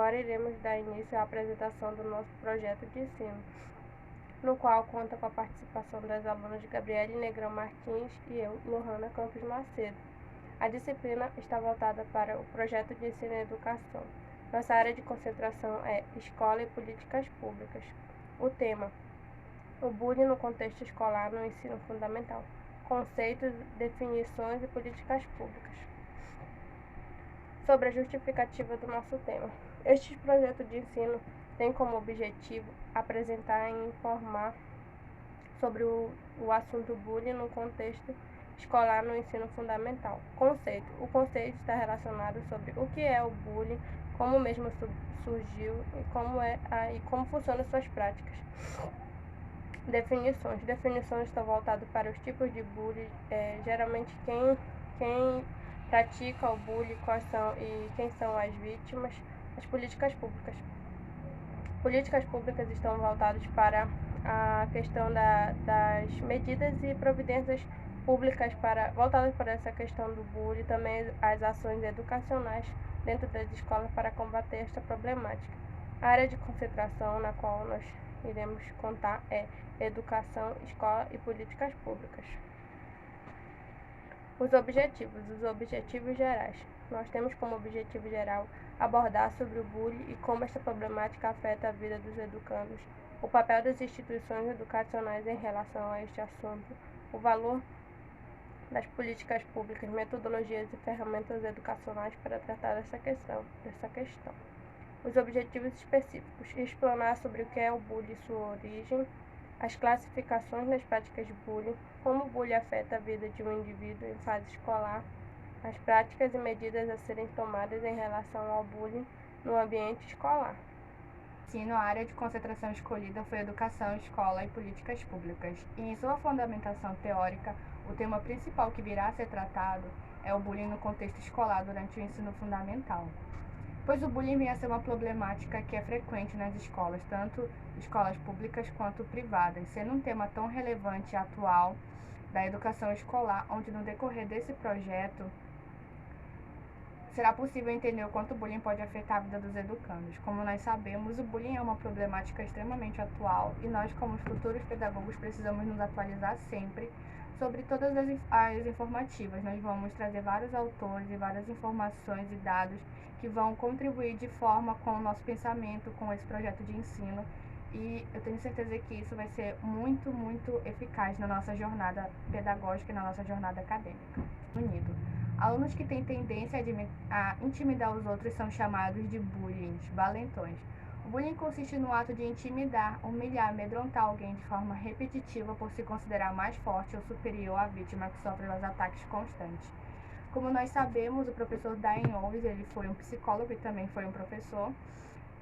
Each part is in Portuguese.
Agora iremos dar início à apresentação do nosso projeto de ensino, no qual conta com a participação das alunas Gabriele Negrão Martins e eu, Lohana Campos Macedo. A disciplina está voltada para o projeto de ensino e educação. Nossa área de concentração é Escola e Políticas Públicas. O tema: o bullying no contexto escolar no ensino fundamental. Conceitos, definições e políticas públicas. Sobre a justificativa do nosso tema. Este projeto de ensino tem como objetivo apresentar e informar sobre o assunto bullying no contexto escolar no ensino fundamental. Conceito. O conceito está relacionado sobre o que é o bullying, como o mesmo surgiu e como funcionam suas práticas. Definições. Definições estão voltadas para os tipos de bullying, geralmente quem pratica o bullying, quem são as vítimas. As políticas públicas. Políticas públicas estão voltadas para a questão das medidas e providências públicas voltadas para essa questão do bullying, também as ações educacionais dentro das escolas para combater esta problemática. A área de concentração na qual nós iremos contar é educação, escola e políticas públicas. Os objetivos gerais. Nós temos como objetivo geral abordar sobre o bullying e como esta problemática afeta a vida dos educandos, o papel das instituições educacionais em relação a este assunto, o valor das políticas públicas, metodologias e ferramentas educacionais para tratar dessa questão. Os objetivos específicos: explanar sobre o que é o bullying e sua origem, as classificações das práticas de bullying, como o bullying afeta a vida de um indivíduo em fase escolar, as práticas e medidas a serem tomadas em relação ao bullying no ambiente escolar. A área de concentração escolhida foi Educação, Escola e Políticas Públicas, e em sua fundamentação teórica, o tema principal que virá a ser tratado é o bullying no contexto escolar durante o ensino fundamental, pois o bullying vem a ser uma problemática que é frequente nas escolas, tanto escolas públicas quanto privadas, sendo um tema tão relevante e atual da educação escolar, onde no decorrer desse projeto será possível entender o quanto o bullying pode afetar a vida dos educandos. Como nós sabemos, o bullying é uma problemática extremamente atual e nós, como futuros pedagogos, precisamos nos atualizar sempre sobre todas as informativas. Nós vamos trazer vários autores e várias informações e dados que vão contribuir de forma com o nosso pensamento, com esse projeto de ensino, e eu tenho certeza que isso vai ser muito, muito eficaz na nossa jornada pedagógica e na nossa jornada acadêmica. Unido. Alunos que têm tendência a intimidar os outros são chamados de bullies, valentões. O bullying consiste no ato de intimidar, humilhar, amedrontar alguém de forma repetitiva por se considerar mais forte ou superior à vítima que sofre os ataques constantes. Como nós sabemos, o professor Dain Alves, ele foi um psicólogo e também foi um professor.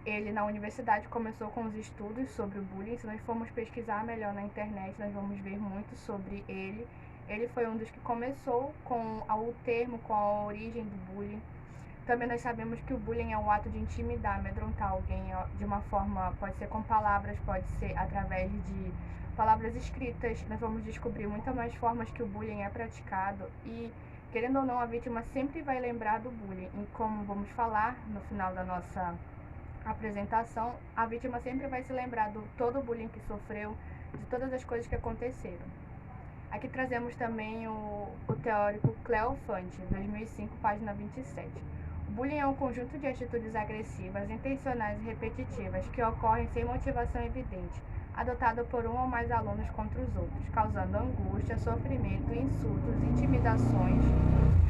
Ele, na universidade, começou com os estudos sobre o bullying. Se nós formos pesquisar melhor na internet, nós vamos ver muito sobre ele. Ele foi um dos que começou com o termo, com a origem do bullying. Também nós sabemos que o bullying é um ato de intimidar, amedrontar alguém de uma forma, pode ser com palavras, pode ser através de palavras escritas. Nós vamos descobrir muitas mais formas que o bullying é praticado e, querendo ou não, a vítima sempre vai lembrar do bullying. E como vamos falar no final da nossa apresentação, a vítima sempre vai se lembrar de todo o bullying que sofreu, de todas as coisas que aconteceram. Aqui trazemos também o teórico Cleo Fante, 2005, página 27. O bullying é um conjunto de atitudes agressivas, intencionais e repetitivas que ocorrem sem motivação evidente, adotado por um ou mais alunos contra os outros, causando angústia, sofrimento, insultos, intimidações,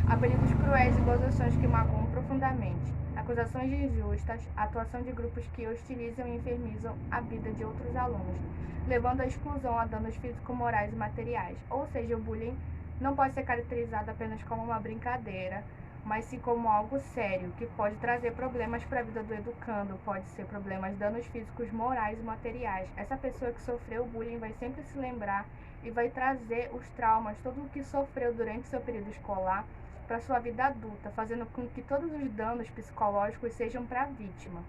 apelidos cruéis e gozações que magoam profundamente, acusações injustas, atuação de grupos que hostilizam e enfermizam a vida de outros alunos, levando à exclusão a danos físico-morais e materiais. Ou seja, o bullying não pode ser caracterizado apenas como uma brincadeira, mas sim como algo sério, que pode trazer problemas para a vida do educando, pode ser problemas, danos físicos, morais e materiais. Essa pessoa que sofreu bullying vai sempre se lembrar e vai trazer os traumas, tudo o que sofreu durante seu período escolar, para sua vida adulta, fazendo com que todos os danos psicológicos sejam para a vítima.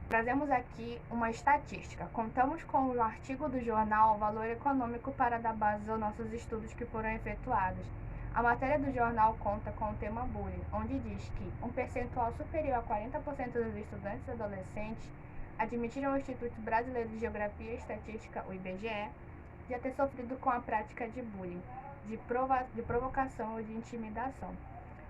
Trazemos aqui uma estatística. Contamos com o artigo do jornal Valor Econômico para dar base aos nossos estudos que foram efetuados. A matéria do jornal conta com o tema bullying, onde diz que um percentual superior a 40% dos estudantes adolescentes admitiram ao Instituto Brasileiro de Geografia e Estatística, o IBGE, já ter sofrido com a prática de bullying, de provocação ou de intimidação.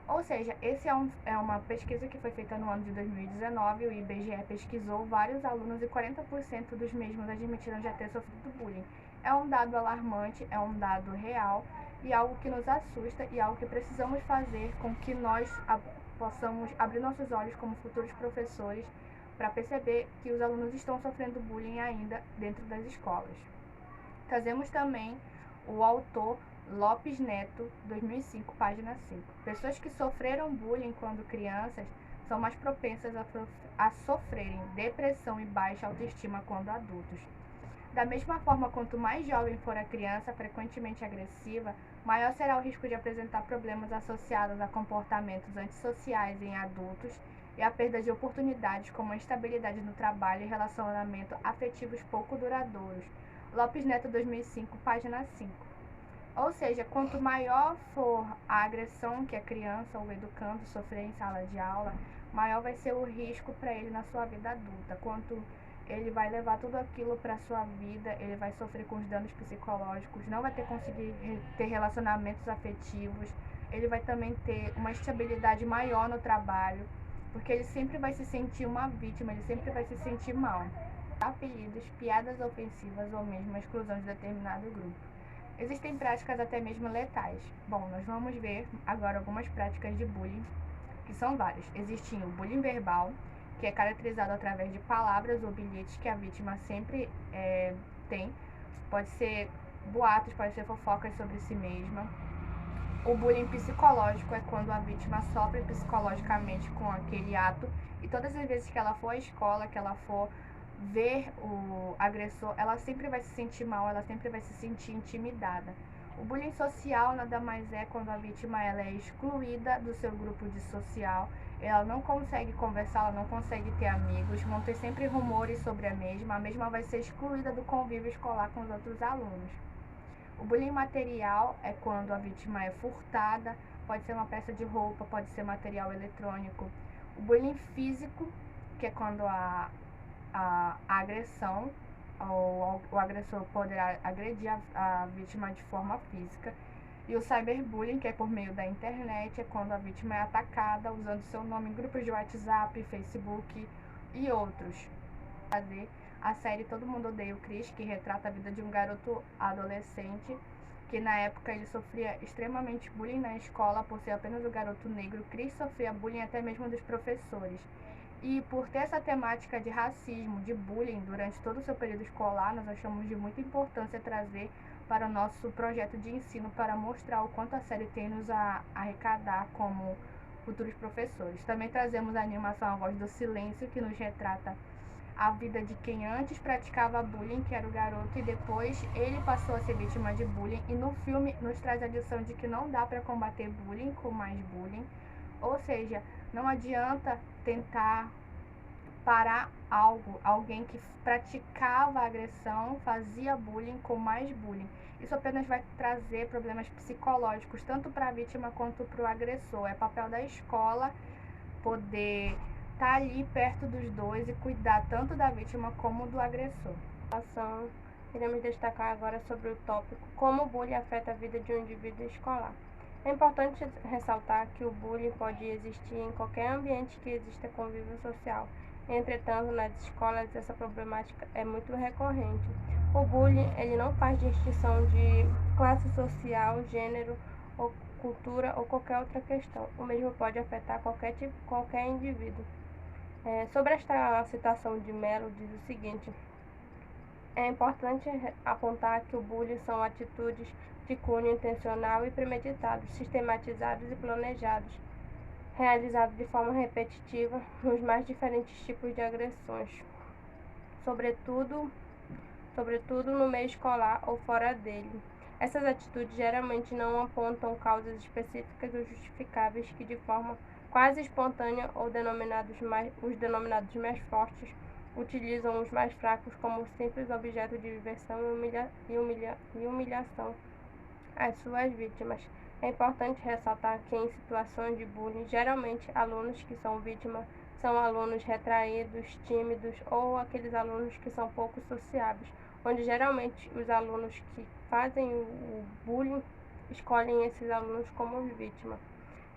Ou seja, esse é uma pesquisa que foi feita no ano de 2019, o IBGE pesquisou vários alunos e 40% dos mesmos admitiram já ter sofrido bullying. É um dado alarmante, é um dado real e algo que nos assusta e algo que precisamos fazer com que nós possamos abrir nossos olhos como futuros professores para perceber que os alunos estão sofrendo bullying ainda dentro das escolas. Trazemos também o autor Lopes Neto, 2005, página 5. Pessoas que sofreram bullying quando crianças são mais propensas a sofrerem depressão e baixa autoestima quando adultos. Da mesma forma, quanto mais jovem for a criança, frequentemente agressiva, maior será o risco de apresentar problemas associados a comportamentos antissociais em adultos e a perda de oportunidades como a instabilidade no trabalho e relacionamento afetivos pouco duradouros. Lopes Neto, 2005, página 5. Ou seja, quanto maior for a agressão que a criança ou o educando sofrer em sala de aula, maior vai ser o risco para ele na sua vida adulta. Quanto ele vai levar tudo aquilo para a sua vida, ele vai sofrer com os danos psicológicos, não vai conseguir ter relacionamentos afetivos, ele vai também ter uma estabilidade maior no trabalho, porque ele sempre vai se sentir uma vítima, ele sempre vai se sentir mal. Apelidos, piadas ofensivas ou mesmo a exclusão de determinado grupo. Existem práticas até mesmo letais. Bom, nós vamos ver agora algumas práticas de bullying, que são várias. Existe o bullying verbal, que é caracterizado através de palavras ou bilhetes que a vítima sempre tem. Pode ser boatos, pode ser fofocas sobre si mesma. O bullying psicológico é quando a vítima sofre psicologicamente com aquele ato e todas as vezes que ela for à escola, que ela for ver o agressor, ela sempre vai se sentir mal, ela sempre vai se sentir intimidada. O bullying social nada mais é quando a vítima ela é excluída do seu grupo de social, ela não consegue conversar, ela não consegue ter amigos, vão ter sempre rumores sobre a mesma vai ser excluída do convívio escolar com os outros alunos. O bullying material é quando a vítima é furtada, pode ser uma peça de roupa, pode ser material eletrônico. O bullying físico, que é quando a agressão, o agressor poderá agredir a vítima de forma física. E o cyberbullying, que é por meio da internet, é quando a vítima é atacada usando seu nome em grupos de WhatsApp, Facebook e outros. Fazer a série Todo Mundo Odeia o Chris, que retrata a vida de um garoto adolescente que na época ele sofria extremamente bullying na escola por ser apenas o garoto negro. Chris sofria bullying até mesmo dos professores. E por ter essa temática de racismo, de bullying durante todo o seu período escolar, nós achamos de muita importância trazer para o nosso projeto de ensino para mostrar o quanto a série tem nos a arrecadar como futuros professores. Também trazemos a animação A Voz do Silêncio, que nos retrata a vida de quem antes praticava bullying, que era o garoto, e depois ele passou a ser vítima de bullying. E no filme nos traz a lição de que não dá para combater bullying com mais bullying. Ou seja, não adianta tentar parar alguém que praticava agressão, fazia bullying com mais bullying. Isso apenas vai trazer problemas psicológicos, tanto para a vítima quanto para o agressor. É papel da escola poder estar ali perto dos dois e cuidar tanto da vítima como do agressor. Iremos destacar agora sobre o tópico como o bullying afeta a vida de um indivíduo escolar. É importante ressaltar que o bullying pode existir em qualquer ambiente que exista convívio social. Entretanto, nas escolas essa problemática é muito recorrente. O bullying ele não faz distinção de classe social, gênero, ou cultura ou qualquer outra questão. O mesmo pode afetar qualquer indivíduo. Sobre esta citação de Mello, diz o seguinte: é importante apontar que o bullying são atitudes de cunho intencional e premeditados, sistematizados e planejados, realizados de forma repetitiva nos mais diferentes tipos de agressões, sobretudo no meio escolar ou fora dele. Essas atitudes geralmente não apontam causas específicas ou justificáveis que, de forma quase espontânea, os denominados mais fortes utilizam os mais fracos como simples objeto de diversão e humilhação às suas vítimas. É importante ressaltar que em situações de bullying, geralmente alunos que são vítimas são alunos retraídos, tímidos ou aqueles alunos que são pouco sociáveis, onde geralmente os alunos que fazem o bullying escolhem esses alunos como vítima.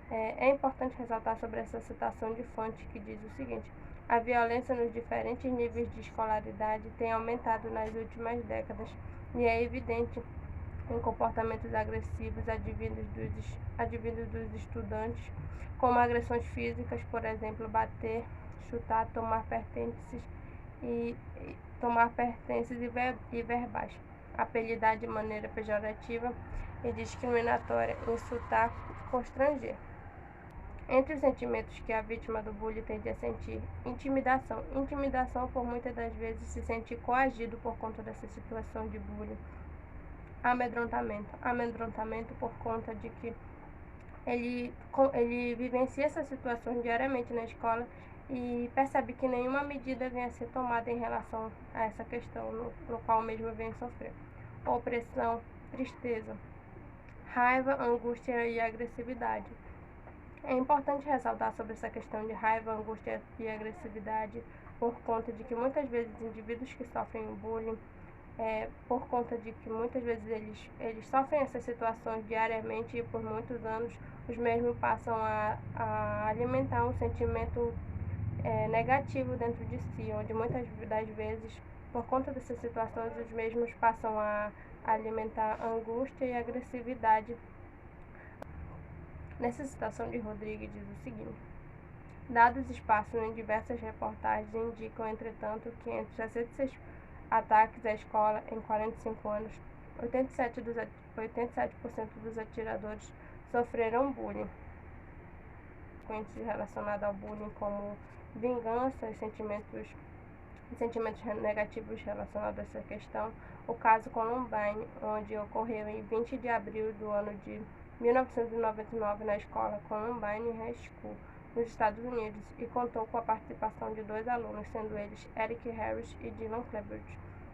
É importante ressaltar sobre essa citação de fonte que diz o seguinte: a violência nos diferentes níveis de escolaridade tem aumentado nas últimas décadas e é evidente em comportamentos agressivos advindos dos estudantes, como agressões físicas, por exemplo, bater, chutar, tomar pertences e verbais, apelidar de maneira pejorativa e discriminatória, insultar, constranger. Entre os sentimentos que a vítima do bullying tende a sentir: intimidação. Intimidação por muitas das vezes se sentir coagido por conta dessa situação de bullying. Amedrontamento. Amedrontamento por conta de que ele vivencia essas situações diariamente na escola e percebe que nenhuma medida vem a ser tomada em relação a essa questão no qual mesmo vem sofrer. Opressão, tristeza, raiva, angústia e agressividade. É importante ressaltar sobre essa questão de raiva, angústia e agressividade por conta de que muitas vezes indivíduos que sofrem o bullying, por conta de que muitas vezes eles sofrem essas situações diariamente e por muitos anos, os mesmos passam a alimentar um sentimento negativo dentro de si, onde muitas das vezes, por conta dessas situações, os mesmos passam a alimentar angústia e agressividade. Nessa citação de Rodrigues diz o seguinte: dados espaços em diversas reportagens indicam, entretanto, que entre 66 ataques à escola em 45 anos, 87% dos atiradores sofreram bullying. Consequências relacionadas ao bullying, como vingança e sentimentos negativos relacionados a essa questão. O caso Columbine, onde ocorreu em 20 de abril do ano de 1999 na escola Columbine High School, nos Estados Unidos, e contou com a participação de 2 alunos, sendo eles Eric Harris e Dylan Klebert,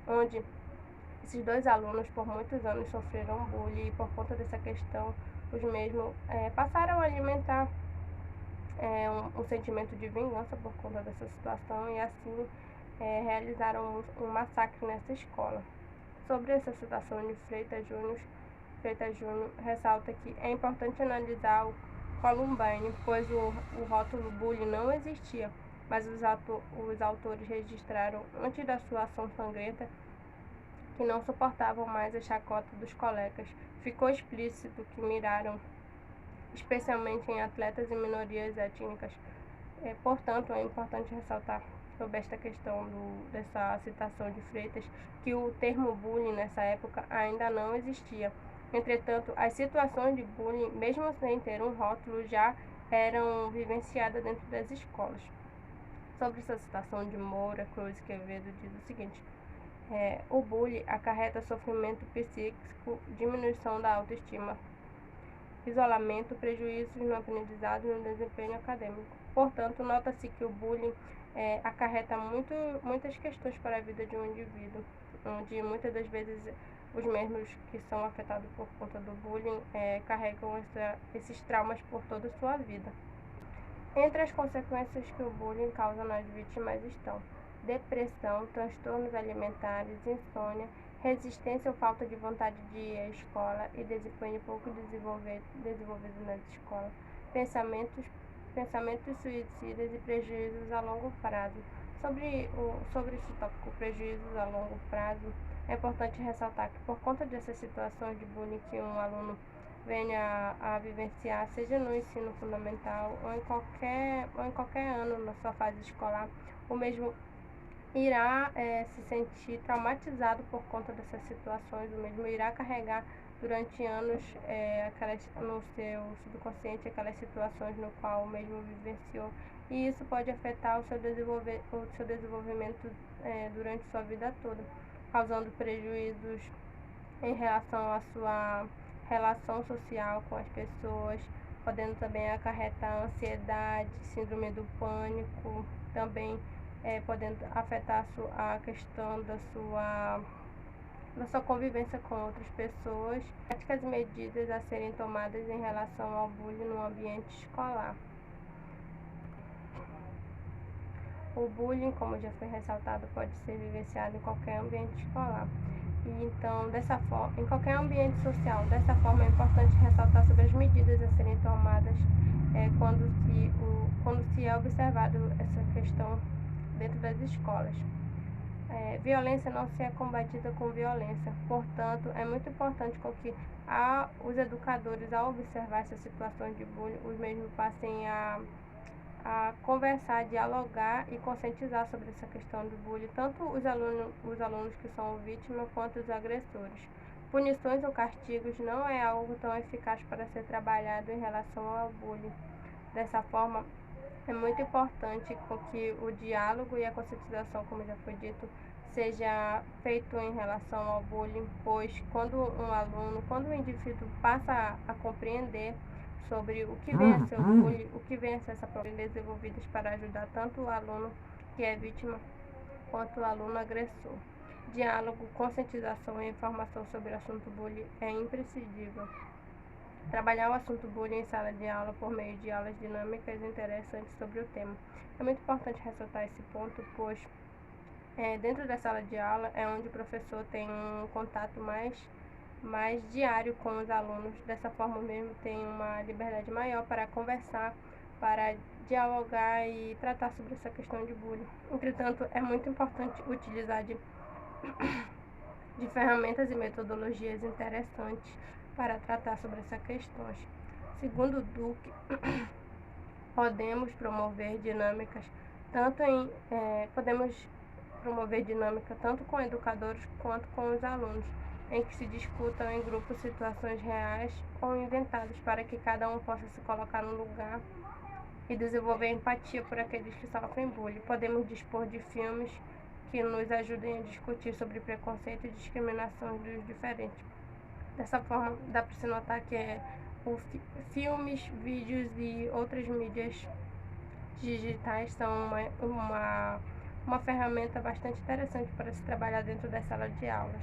onde esses 2 alunos por muitos anos sofreram bullying e por conta dessa questão os mesmos passaram a alimentar um sentimento de vingança por conta dessa situação e assim realizaram um massacre nessa escola. Sobre essa citação de Freitas Júnior ressalta que é importante analisar o Columbine, pois o rótulo bullying não existia, mas os autores registraram, antes da sua ação sangrenta, que não suportavam mais a chacota dos colegas. Ficou explícito que miraram especialmente em atletas e minorias étnicas. Portanto, é importante ressaltar sobre esta questão dessa citação de Freitas, que o termo bullying nessa época ainda não existia. Entretanto, as situações de bullying, mesmo sem ter um rótulo, já eram vivenciadas dentro das escolas. Sobre essa citação de Moura, Cruz e Quevedo, diz o seguinte: o bullying acarreta sofrimento psíquico, diminuição da autoestima, isolamento, prejuízos no aprendizado e no desempenho acadêmico. Portanto, nota-se que o bullying acarreta muitas questões para a vida de um indivíduo, onde muitas das vezes os mesmos que são afetados por conta do bullying carregam esses traumas por toda a sua vida. Entre as consequências que o bullying causa nas vítimas estão depressão, transtornos alimentares, insônia, resistência ou falta de vontade de ir à escola e desempenho pouco desenvolvido nas escolas, pensamentos suicidas e prejuízos a longo prazo. Sobre esse tópico, prejuízos a longo prazo, é importante ressaltar que por conta dessas situações de bullying que um aluno venha a vivenciar, seja no ensino fundamental ou em qualquer ano na sua fase escolar, o mesmo irá se sentir traumatizado por conta dessas situações, o mesmo irá carregar durante anos no seu subconsciente aquelas situações no qual o mesmo vivenciou, e isso pode afetar o seu desenvolvimento durante sua vida toda, causando prejuízos em relação à sua relação social com as pessoas, podendo também acarretar ansiedade, síndrome do pânico, também podendo afetar a questão da sua da sua convivência com outras pessoas, práticas e medidas a serem tomadas em relação ao bullying no ambiente escolar. O bullying, como já foi ressaltado, pode ser vivenciado em qualquer ambiente escolar. E então, em qualquer ambiente social. Dessa forma, é importante ressaltar sobre as medidas a serem tomadas quando se é observado essa questão dentro das escolas. Violência não se é combatida com violência. Portanto, é muito importante que os educadores, ao observar essas situações de bullying, os mesmos passem a conversar, dialogar e conscientizar sobre essa questão do bullying, tanto os alunos que são vítimas quanto os agressores. Punições ou castigos não é algo tão eficaz para ser trabalhado em relação ao bullying. Dessa forma, é muito importante que o diálogo e a conscientização, como já foi dito, seja feito em relação ao bullying, pois quando o indivíduo passa a compreender sobre o que vem a ser o bullying, o que vem a ser essa problemas desenvolvidas para ajudar tanto o aluno que é vítima quanto o aluno agressor. Diálogo, conscientização e informação sobre o assunto bullying é imprescindível. Trabalhar o assunto bullying em sala de aula por meio de aulas dinâmicas e interessantes sobre o tema. É muito importante ressaltar esse ponto, pois dentro da sala de aula é onde o professor tem um contato mais diário com os alunos. Dessa forma mesmo tem uma liberdade maior para conversar, para dialogar e tratar sobre essa questão de bullying. Entretanto, é muito importante utilizar de ferramentas e metodologias interessantes para tratar sobre essas questões. Segundo Duque, podemos promover dinâmicas tanto com educadores quanto com os alunos, em que se discutam em grupos situações reais ou inventadas, para que cada um possa se colocar no lugar e desenvolver empatia por aqueles que sofrem bullying. Podemos dispor de filmes que nos ajudem a discutir sobre preconceito e discriminação dos diferentes. Dessa forma, dá para se notar que filmes, vídeos e outras mídias digitais são uma ferramenta bastante interessante para se trabalhar dentro da sala de aulas.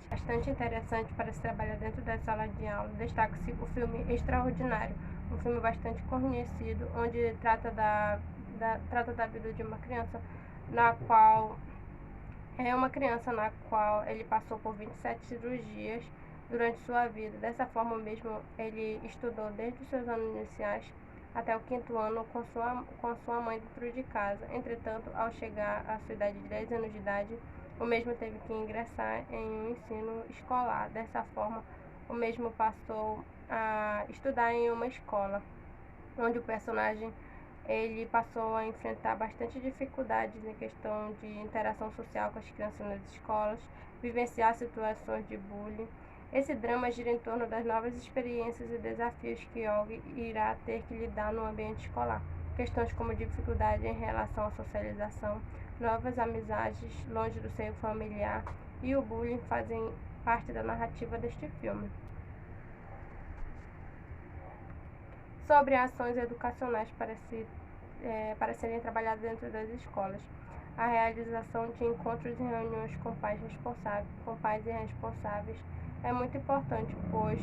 Bastante interessante para se trabalhar dentro da sala de aula. Destaca-se o filme Extraordinário, um filme bastante conhecido, onde trata da vida de uma criança, na qual ele passou por 27 cirurgias durante sua vida. Dessa forma mesmo, ele estudou desde os seus anos iniciais até o 5º ano com sua mãe dentro de casa. Entretanto, ao chegar à sua idade de 10 anos de idade, o mesmo teve que ingressar em um ensino escolar. Dessa forma, o mesmo passou a estudar em uma escola, onde o personagem ele passou a enfrentar bastante dificuldades em questão de interação social com as crianças nas escolas, vivenciar situações de bullying. Esse drama gira em torno das novas experiências e desafios que Olga irá ter que lidar no ambiente escolar. Questões como dificuldade em relação à socialização, novas amizades longe do seio familiar e o bullying fazem parte da narrativa deste filme. Sobre ações educacionais para serem trabalhadas dentro das escolas. A realização de encontros e reuniões com pais e responsáveis é muito importante, pois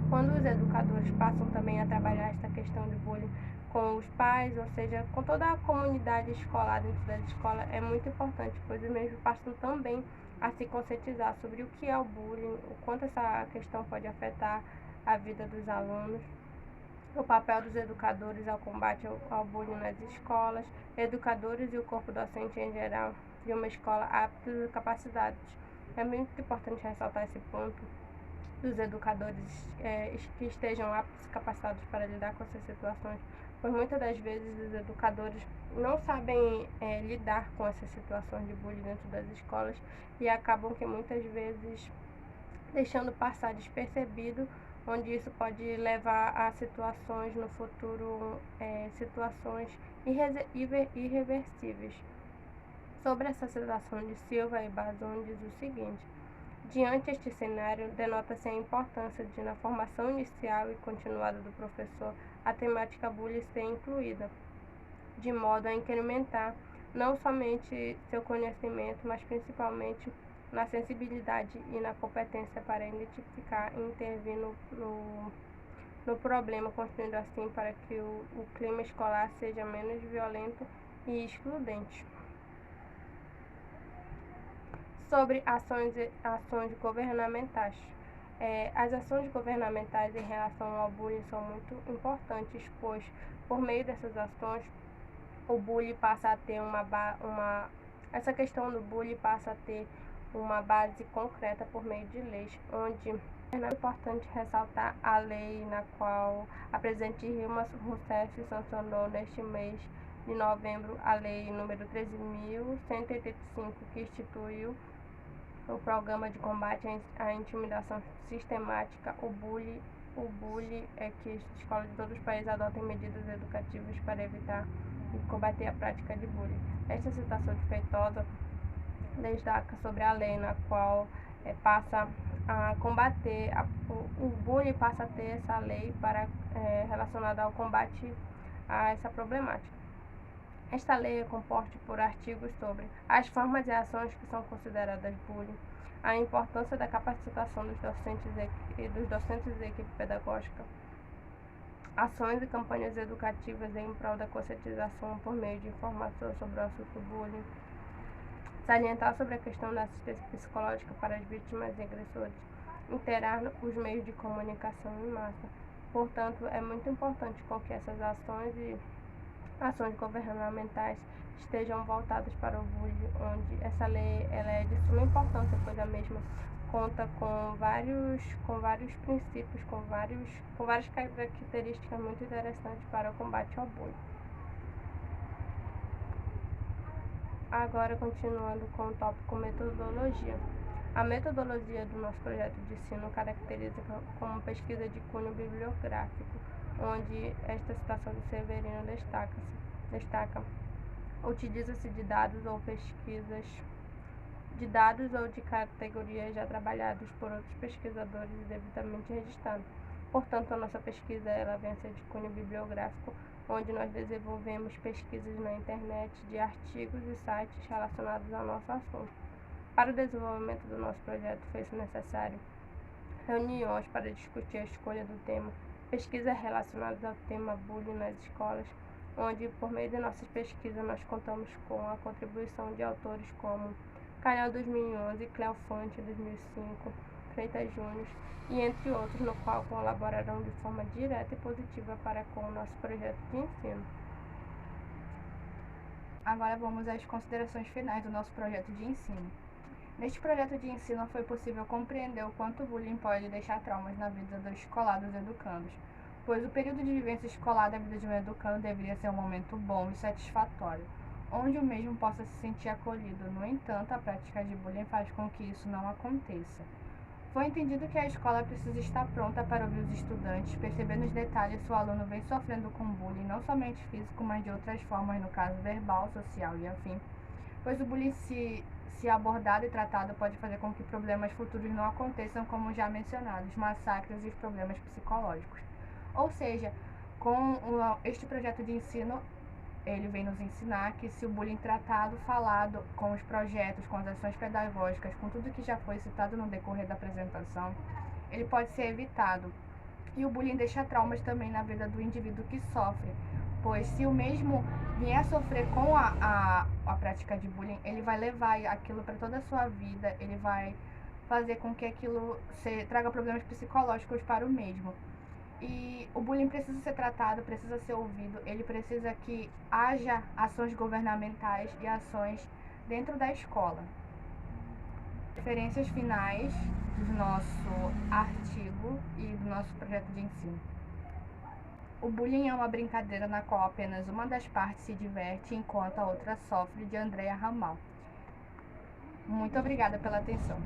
quando os educadores passam também a trabalhar essa questão de bullying com os pais, ou seja, com toda a comunidade escolar dentro da escola, é muito importante, pois eles mesmos passam também a se conscientizar sobre o que é o bullying, o quanto essa questão pode afetar a vida dos alunos, o papel dos educadores ao combate ao bullying nas escolas, educadores e o corpo docente em geral de uma escola aptos e capacitados. É muito importante ressaltar esse ponto dos educadores que estejam aptos e capacitados para lidar com essas situações, pois muitas das vezes os educadores não sabem lidar com essas situações de bullying dentro das escolas e acabam que muitas vezes deixando passar despercebido, onde isso pode levar a situações no futuro, situações irreversíveis. Sobre essa situação de Silva e Bazon diz o seguinte: diante este cenário, denota-se a importância de, na formação inicial e continuada do professor, a temática bullying ser incluída, de modo a incrementar não somente seu conhecimento, mas principalmente na sensibilidade e na competência para identificar e intervir no problema, construindo assim para que o clima escolar seja menos violento e excludente. Sobre ações governamentais. As ações governamentais em relação ao bullying são muito importantes, pois por meio dessas ações o bullying passa a ter essa questão do bullying passa a ter uma base concreta por meio de leis, onde é importante ressaltar a lei na qual a presidente Dilma Rousseff sancionou neste mês de novembro a lei número 13.185, que instituiu o programa de combate à intimidação sistemática. O bullying é que as escolas de todos os países adotem medidas educativas para evitar e combater a prática de bullying. Esta citação defeituosa destaca sobre a lei na qual passa a combater o bullying, passa a ter essa lei relacionada ao combate a essa problemática. Esta lei é composta por artigos sobre as formas e ações que são consideradas bullying, a importância da capacitação dos docentes e equipe pedagógica, ações e campanhas educativas em prol da conscientização por meio de informação sobre o assunto bullying, salientar sobre a questão da assistência psicológica para as vítimas e agressores, interar os meios de comunicação em massa. Portanto, é muito importante com que essas ações governamentais estejam voltadas para o bullying, onde essa lei ela é de suma importância, pois a mesma conta com vários princípios, com várias características muito interessantes para o combate ao bullying. Agora, continuando com o tópico metodologia. A metodologia do nosso projeto de ensino caracteriza como pesquisa de cunho bibliográfico, onde esta citação de Severino destaca: utiliza-se de dados ou de categorias já trabalhados por outros pesquisadores e devidamente registrados. Portanto, a nossa pesquisa ela vem a ser de cunho bibliográfico, onde nós desenvolvemos pesquisas na internet de artigos e sites relacionados ao nosso assunto. Para o desenvolvimento do nosso projeto, foi-se necessário reuniões para discutir a escolha do tema, pesquisas relacionadas ao tema bullying nas escolas, onde, por meio de nossas pesquisas, nós contamos com a contribuição de autores como Calhau 2011, Cleofante 2005, Freitas Júnior e entre outros, no qual colaborarão de forma direta e positiva para com o nosso projeto de ensino. Agora vamos às considerações finais do nosso projeto de ensino. Neste projeto de ensino foi possível compreender o quanto o bullying pode deixar traumas na vida do escolar dos educandos, pois o período de vivência escolar da vida de um educando deveria ser um momento bom e satisfatório, onde o mesmo possa se sentir acolhido. No entanto, a prática de bullying faz com que isso não aconteça. Foi entendido que a escola precisa estar pronta para ouvir os estudantes, perceber nos detalhes se o aluno vem sofrendo com bullying, não somente físico, mas de outras formas, no caso verbal, social e afim, pois o bullying, se abordado e tratado, pode fazer com que problemas futuros não aconteçam, como já mencionados, massacres e os problemas psicológicos. Ou seja, com este projeto de ensino, ele vem nos ensinar que se o bullying tratado, falado, com os projetos, com as ações pedagógicas, com tudo que já foi citado no decorrer da apresentação, ele pode ser evitado. E o bullying deixa traumas também na vida do indivíduo que sofre, pois se o mesmo vier a sofrer com a prática de bullying, ele vai levar aquilo para toda a sua vida, ele vai fazer com que aquilo traga problemas psicológicos para o mesmo. E o bullying precisa ser tratado, precisa ser ouvido, ele precisa que haja ações governamentais e ações dentro da escola. Referências finais do nosso artigo e do nosso projeto de ensino. O bullying é uma brincadeira na qual apenas uma das partes se diverte enquanto a outra sofre, de Andréa Ramal. Muito obrigada pela atenção.